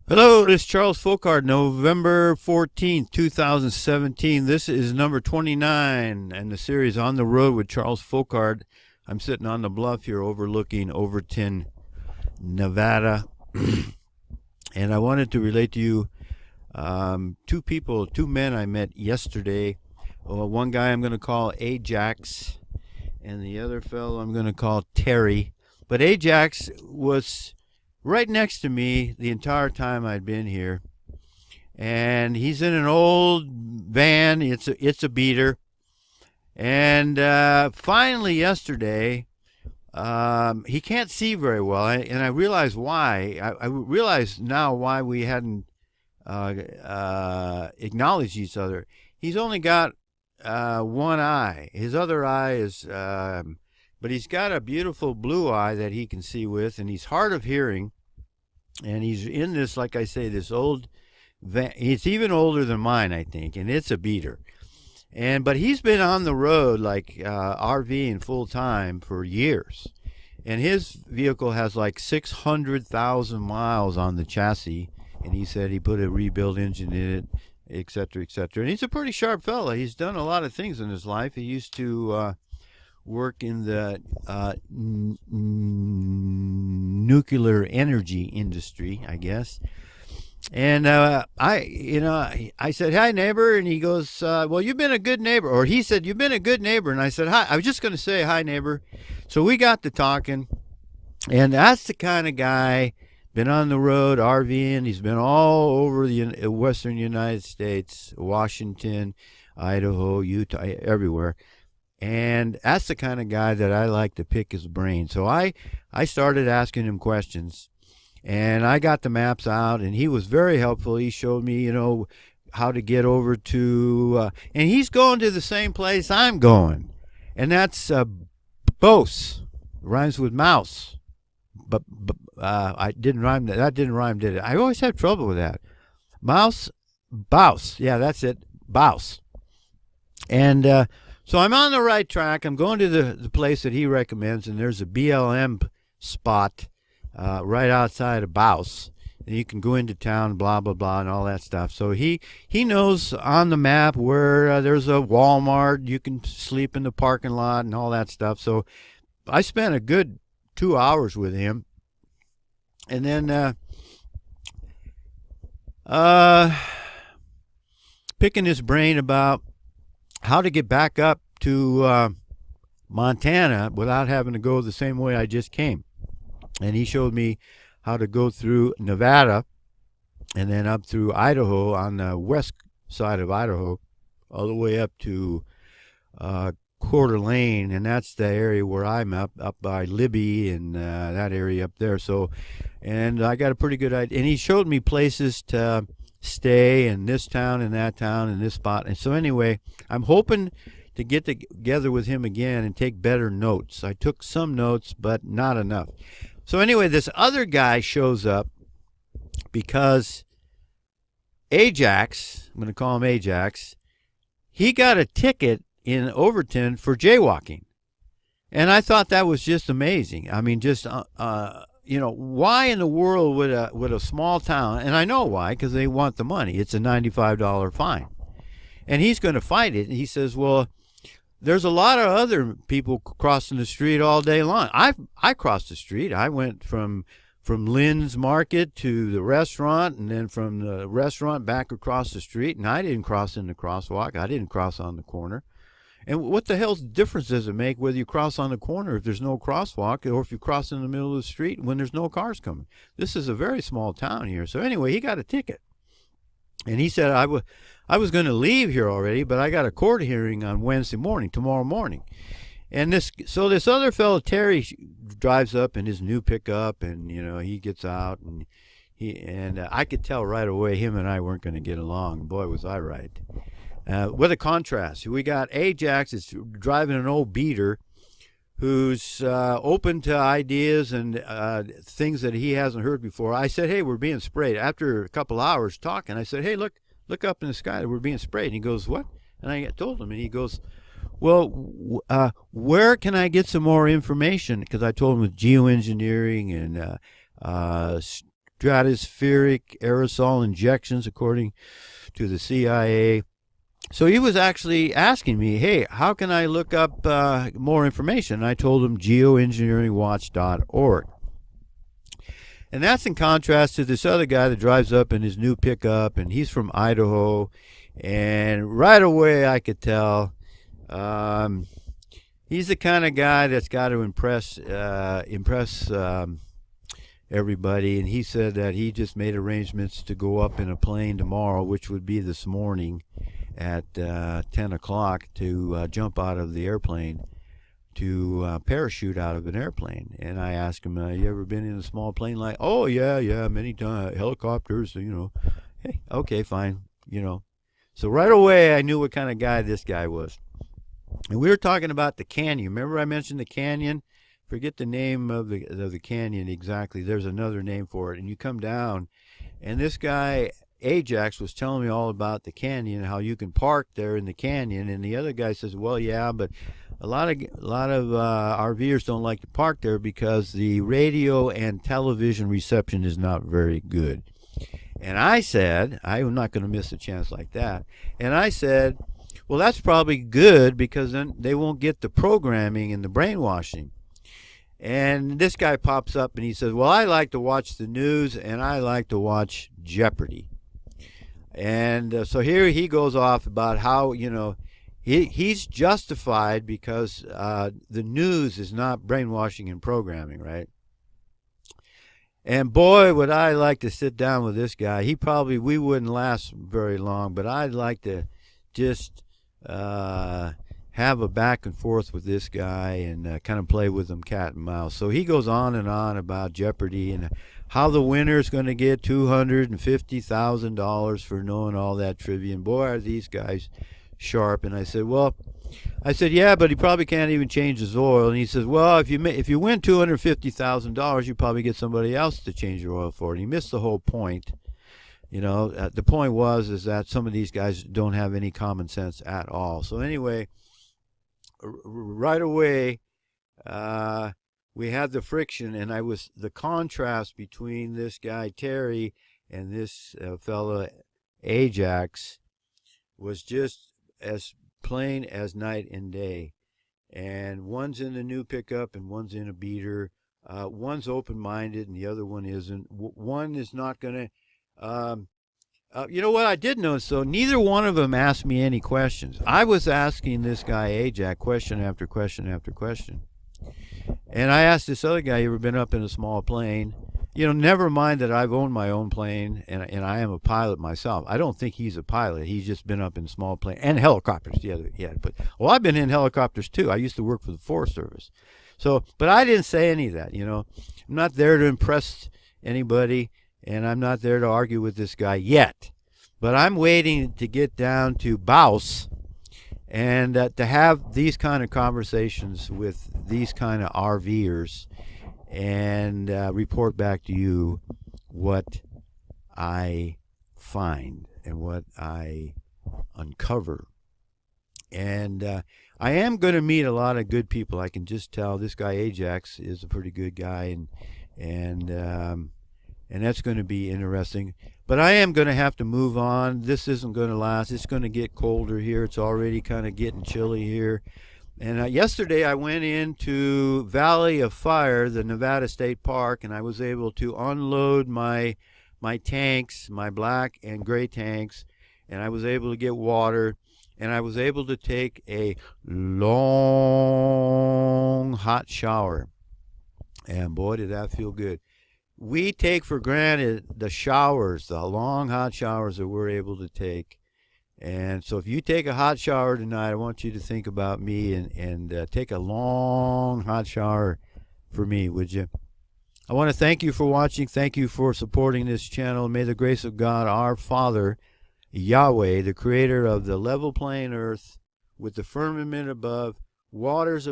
Hello, this is Charles Fockaert, November 14th, 2017. This is number 29 and the series On the Road with Charles Fockaert. I'm sitting on the bluff here overlooking Overton, Nevada. And I wanted to relate to you two men I met yesterday. One guy I'm going to call Ajax, and the other fellow I'm going to call Terry. But Ajax was right next to me the entire time I'd been here, and he's in an old van. It's a beater, and finally yesterday he can't see very well, and I realize why. I realize now why we hadn't acknowledged each other. He's only got one eye. His other eye is but he's got a beautiful blue eye that he can see with, and he's hard of hearing. And he's in this, like I say, this old van. It's even older than mine, I think, and it's a beater. But he's been on the road, like RVing full time, for years. And his vehicle has like 600,000 miles on the chassis. And he said he put a rebuilt engine in it, etc., etc. And he's a pretty sharp fella. He's done a lot of things in his life. He used to work in the nuclear energy industry, I guess. And I said, "Hi, neighbor," and he goes, "Well, you've been a good neighbor." Or he said, "You've been a good neighbor." And I said, "Hi." I was just going to say, "Hi, neighbor." So we got to talking, and that's the kind of guy. Been on the road RVing. He's been all over the western United States, Washington, Idaho, Utah, everywhere. And that's the kind of guy that I like to pick his brain. So I started asking him questions, and I got the maps out, and he was very helpful. He showed me, how to get over to, and he's going to the same place I'm going, and that's Bose. Rhymes with mouse, but I didn't rhyme. That didn't rhyme, did it? I always have trouble with that. Mouse, Bouse. Yeah, that's it. Bouse. And so I'm on the right track. I'm going to the place that he recommends, and there's a BLM spot right outside of Bouse. And you can go into town, blah, blah, blah, and all that stuff. So he knows on the map where there's a Walmart. You can sleep in the parking lot and all that stuff. So I spent a good 2 hours with him. And then picking his brain about how to get back up to Montana without having to go the same way I just came. And he showed me how to go through Nevada and then up through Idaho on the west side of Idaho all the way up to Coeur d'Alene, and that's the area where I'm up by Libby and that area up there. So, and I got a pretty good idea. And he showed me places to stay in this town and that town and this spot. And so anyway, I'm hoping to get together with him again and take better notes. I took some notes, but not enough. So anyway, this other guy shows up because Ajax, I'm going to call him Ajax, he got a ticket in Overton for jaywalking. And I thought that was just amazing. I mean, just why in the world would a small town, and I know why, because they want the money. It's a $95 fine. And he's going to fight it. And he says, well, there's a lot of other people crossing the street all day long. I crossed the street. I went from Lynn's Market to the restaurant, and then from the restaurant back across the street, and I didn't cross in the crosswalk. I didn't cross on the corner. And what the hell's difference does it make whether you cross on the corner if there's no crosswalk, or if you cross in the middle of the street when there's no cars coming? This is a very small town here. So anyway, he got a ticket. And he said, I was going to leave here already, but I got a court hearing on Wednesday morning, tomorrow morning. And this other fellow, Terry, drives up in his new pickup, and he gets out, and I could tell right away him and I weren't going to get along. Boy, was I right. What a contrast. We got Ajax is driving an old beater who's open to ideas and things that he hasn't heard before. I said, hey, we're being sprayed. After a couple hours talking, I said, hey, look up in the sky. We're being sprayed. And he goes, what? And I told him, and he goes, well, where can I get some more information? Because I told him with geoengineering and stratospheric aerosol injections, according to the CIA. So he was actually asking me, hey, how can I look up more information? And I told him geoengineeringwatch.org. And that's in contrast to this other guy that drives up in his new pickup, and he's from Idaho. And right away I could tell he's the kind of guy that's got to impress everybody. And he said that he just made arrangements to go up in a plane tomorrow, which would be this morning at 10 o'clock, to jump out of the airplane, to parachute out of an airplane. And I asked him, you ever been in a small plane? Like, oh, yeah, many times. Helicopters, Hey, okay, fine, So right away I knew what kind of guy this guy was. And we were talking about the canyon. Remember I mentioned the canyon? Forget the name of the canyon exactly. There's another name for it. And you come down, and this guy Ajax was telling me all about the canyon, how you can park there in the canyon. And the other guy says, well, yeah, but a lot of RVers don't like to park there because the radio and television reception is not very good. And I said, I'm not going to miss a chance like that. And I said, well, that's probably good, because then they won't get the programming and the brainwashing. And this guy pops up and he says, well, I like to watch the news and I like to watch Jeopardy. And so here he goes off about how, he's justified because the news is not brainwashing and programming, right? And boy, would I like to sit down with this guy. We wouldn't last very long, but I'd like to just have a back and forth with this guy and kind of play with him cat and mouse. So he goes on and on about Jeopardy and how the winner is going to get $250,000 for knowing all that trivia. And boy, are these guys sharp. And I said, yeah, but he probably can't even change his oil. And he says, well, if you win $250,000, you probably get somebody else to change your oil for it. And he missed the whole point. The point is that some of these guys don't have any common sense at all. So anyway, right away, we had the friction, and the contrast between this guy Terry and this fella Ajax was just as plain as night and day. And one's in the new pickup and one's in a beater. One's open-minded and the other one isn't. One is not going to... you know what I did notice, though? Neither one of them asked me any questions. I was asking this guy Ajax question after question after question. And I asked this other guy, you ever been up in a small plane? Never mind that I've owned my own plane, and I am a pilot myself. I don't think he's a pilot. He's just been up in small plane and helicopters. But I've been in helicopters too. I used to work for the Forest Service. But I didn't say any of that. I'm not there to impress anybody, and I'm not there to argue with this guy yet. But I'm waiting to get down to Baus and to have these kind of conversations with these kind of RVers and report back to you what I find and what I uncover. And I am going to meet a lot of good people. I can just tell this guy Ajax is a pretty good guy, and that's going to be interesting. But I am going to have to move on. This isn't going to last. It's going to get colder here. It's already kind of getting chilly here. And yesterday I went into Valley of Fire, the Nevada State Park, and I was able to unload my tanks, my black and gray tanks, and I was able to get water, and I was able to take a long hot shower. And boy, did that feel good. We take for granted the showers, the long hot showers that we're able to take. And so if you take a hot shower tonight, I want you to think about me and take a long hot shower for me, would you? I want to thank you for watching. Thank you for supporting this channel. May the grace of God, our Father, Yahweh, the creator of the level playing earth with the firmament above, waters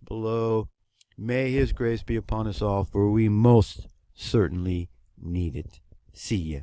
below, may his grace be upon us all, for we most certainly need it. See ya.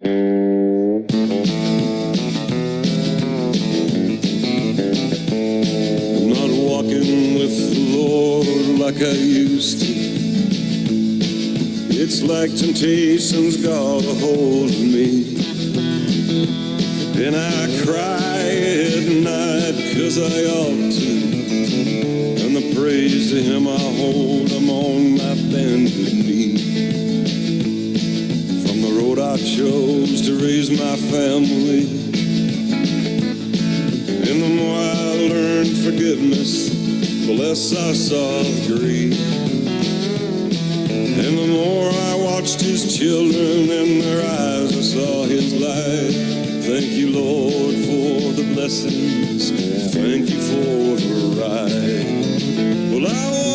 I'm not walking with the Lord like I used to. It's It's like temptation's got a hold of me, and I cry at night 'cause I ought to, and the praise to him I hold, I'm on my bended knee. From the road I chose to raise my family, and the more I learned forgiveness, the less I saw of grief. And the more I watched his children, in their eyes I saw his light. Thank you, Lord, for the blessings. Thank you for the ride. Well, I